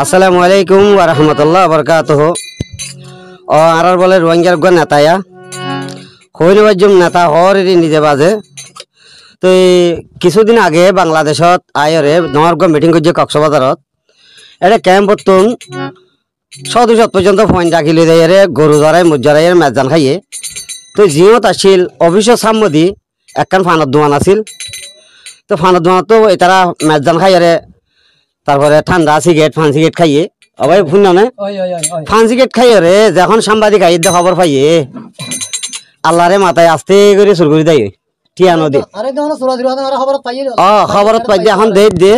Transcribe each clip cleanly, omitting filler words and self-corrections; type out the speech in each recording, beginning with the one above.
আসসালামু আলাইকুম ওয়া রাহমাতুল্লাহি ওয়া বারাকাতুহু। ও আরার বলে রোহিঙ্গার গো নেতায়া হইনে বাজুম নেতা হরেরই নিজে বাজে। তো কিছুদিন আগে বাংলাদেশত আয়রে নরগ মিটিং করছে কক্সবাজারত। এটা ক্যাম্প তুন 100-200 পর্যন্ত পয়েন্ট রাখিলে দেয় গরু ধরাই মুজারাই মেজান খাইয়ে। তো জিওত আসিল অফিসের সামদি একখান ফানত দোয়ান আছিল। তো ফানত দোয়ান তো তারা মেজান খাইয়ে তারপরে ঠান্ডা সিগারেট ফান সিগারেট খাইয়ে আবার শুন না ফান সিগারেট খাইয়ে রে যখন সাংবাদিক আইতে খবর পাইয়ে আল্লাহরে মাথায় আস্তে করে সুর করে দেয় টিয়া নদী খবরত পাই এখন দে দে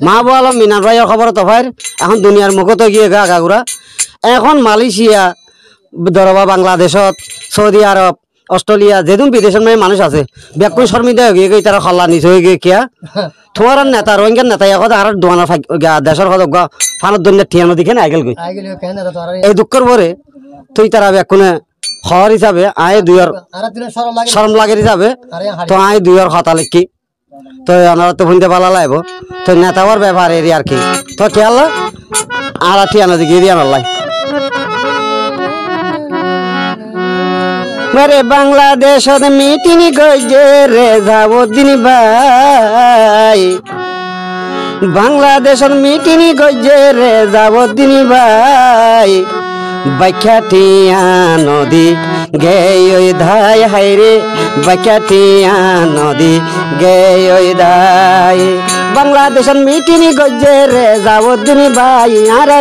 মা বল মিনার ভাইয়ের খবরত ভাইর এখন দুনিয়ার মুখত গিয়ে গা গাগুরা এখন মালয়েশিয়া ধরবা বাংলাদেশত সৌদি আরব অস্ট্রেলিয়া যেদিন বিদেশের মেয়ে মানুষ আছে ব্যাকুল শর্মিদা হয়ে গিয়ে তারা খল্লা নিচ হয়ে গিয়ে কিয়া তোমার নেতা রোহিঙ্গার নেতা এখন আর দোয়ানার দেশের কথা ফানত দুনিয়ার টিয়া নদী খেয়ে আইগেল গই এই দুঃখের পরে তুই তারা ব্যাকুনে খবর হিসাবে আয় দুইয়ের শরম লাগের হিসাবে তো আয় দুইয়ের কথা লিখি তো আমরা তো শুনতে ভালো লাগব তো নেতাবার ব্যাপার এরি আর কি তো খেয়াল আর টিয়া নদী গিয়ে দিয়ে আল্লাহ মেরে বাংলাদেশত মিটিং গইজে রেজাউদ্দিন ভাই বাংলাদেশত মিটিং গইজে রেজাউদ্দিন ভাই বাখ্যাটিয়া নদী গেই ধাই হাইরে বাখ্যাটিয়া নদী গেই ধাই বাংলাদেশত মিটিং গইজে রেজাউদ্দিন ভাই আর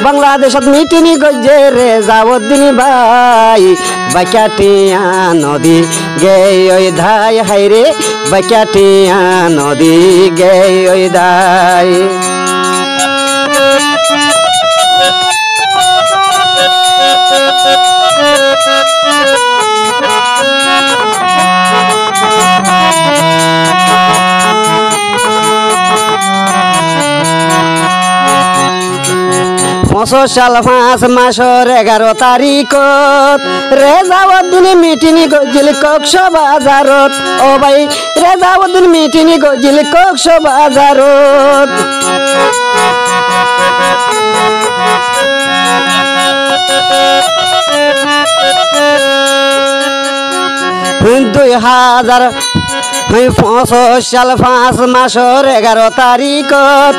বাংলাদেশত মিটিং গইজে রেজাউদ্দিন ভাই বাখ্যাটিয়া নদী গেই ধাই হাইরে বাখ্যাটিয়া নদী গেই ধাই সাল 5 মাসের 11 তারিখত রেজাউদ্দিন মিটিং গজিল কক্সবাজারত। ও ভাই রেজাউদ্দিন মিটিং গজিল কক্সবাজারত। সাল 5 মাসের 11 তারিখত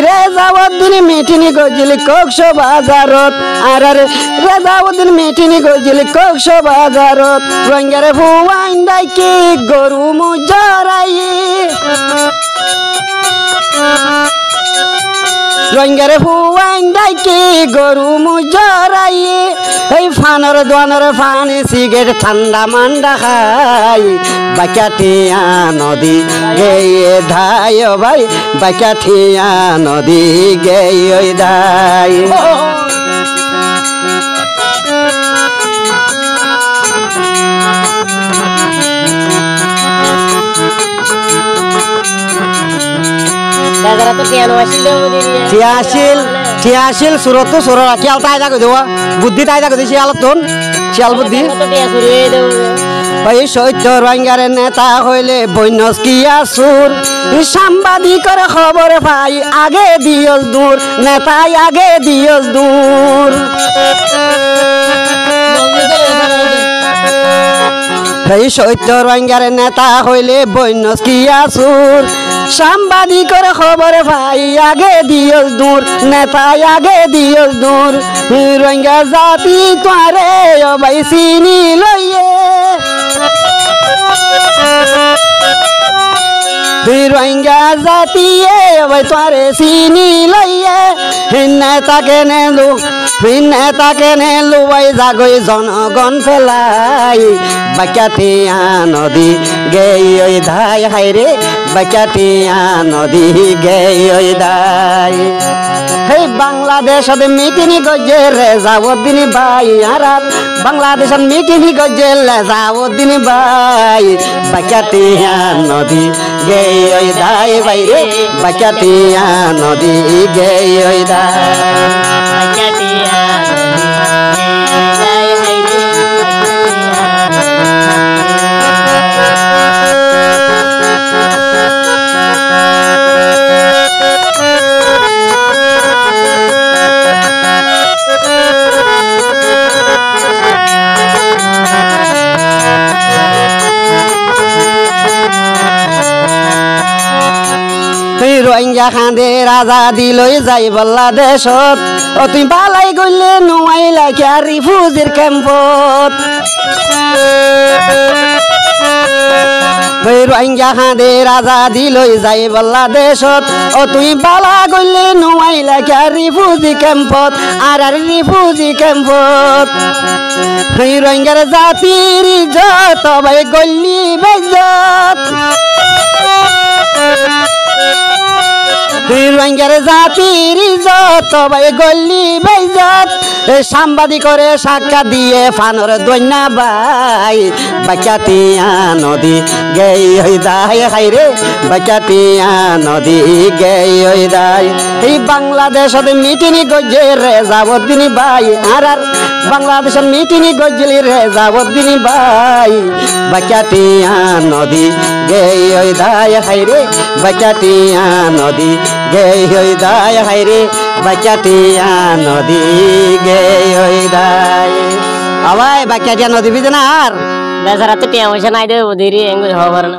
রেজাউদ্দিন মিটিং গজিল কক্সবাজারত। আর রেজাউদ্দিন মিটিং গজিল কক্সবাজারত। রোহিঙ্গার ফুয়াইন দাইকে গরু মুজরাই রোহিঙ্গার ফুয়াইন দাইকে গরু মুজরাই এই ফানর দোয়ানর ফান সিগারেট ঠান্ডা মান্ডা খাই বাখ্যাটিয়া নদী গেয়ে ধাই ও ভাই বাখ্যাটিয়া নদী গেয়ে ধাই টিয়াশিল সুরত সুর খেয়াল তাই থাকো দেওয়া বুদ্ধি তাই থাকো শিয়াল তোন শিয়াল বুদ্ধি ওই সৈত্য রোহিঙ্গার নেতা হইলে বৈনস কিয়া সুর সাংবাদিকের খবর পাই আগে দিয়স দূর নেতাই আগে দিয়স দূর এই সৈত্য রোহিঙ্গার নেতা হইলে বৈনস কিয়া সুর সাংবাদিকের খবর ভাই আগে দিয়স দূর নেতাই আগে দিয়স দূর রোহিঙ্গা জাতি তোরে ভাই চিনি লইয়ে রোহিঙ্গা জাতি ভাই তোরে চিনি লইয়ে নেতাকে নেলু নেতাকে নেলু ভাই জাগই জনগণ ফেলাই বাখ্যাটিয়া নদী গেই ধাই হাইরে বাখ্যাটিয়া নদী গেই ধাই এই বাংলাদেশত মিটিং গজে রেজাউদ্দিন ভাই আর বাংলাদেশত মিটিং গজে রেজাউদ্দিন ভাই বাখ্যাটিয়া নদী গেই ধাই ভাই রে বাখ্যাটিয়া নদী গেই ধাই আজাদি লই যাই বাংলাদেশত ও তুই বালাই গইলে নোয়াইলা কিয়া রিফিউজির ক্যাম্পত রোহিঙ্গা খাঁদের আজাদি লই যাই বাংলাদেশত ও তুই বালা গইলে নোয়াইলা কিয়া রিফিউজি ক্যাম্পত আর রিফিউজি ক্যাম্পত রোহিঙ্গার জাতির ইজ্জত ভাই গল্লি বেজত রোহিঙ্গার জাতির ইজ্জত ভাই গল্লি বেজত সাংবাদিক করে সাক্ষাৎ দিয়ে ফানর দৈন্যা বাই বাক্যাটিয়া নদী গেই হই দায় হাইরে বাক্যাটিয়া নদী গেই হই দায় এই বাংলাদেশত মিটিনি গজ্জে রে যাবদ্দিন ভাই আর বাংলাদেশের মিটিনি গজ্জলি রে যাবদ্দিন ভাই বাক্যাটিয়া নদী গেই হই দায় হাইরে বাক্যাটিয়া নদী গেই হই দায় হাইরে বাক্যাটিয়া নদী গেই হই দায় আবাই বাক্যাটিয়া নদী বিজে না আর বেচারা তো টিয়া পয়সা নাই দেবে ওদেরই হবার না